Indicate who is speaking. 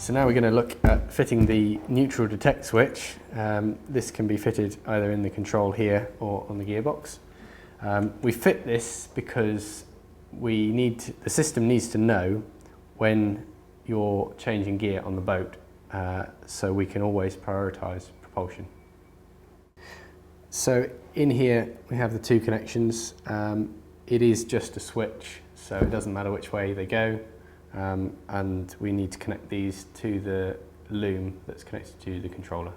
Speaker 1: So now we're going to look at fitting the neutral detect switch. This can be fitted either in the control here or on the gearbox. We fit this because the system needs to know when you're changing gear on the boat, so we can always prioritise propulsion. So in here we have the two connections. It is just a switch, so it doesn't matter which way they go. And we need to connect these to the loom that's connected to the controller.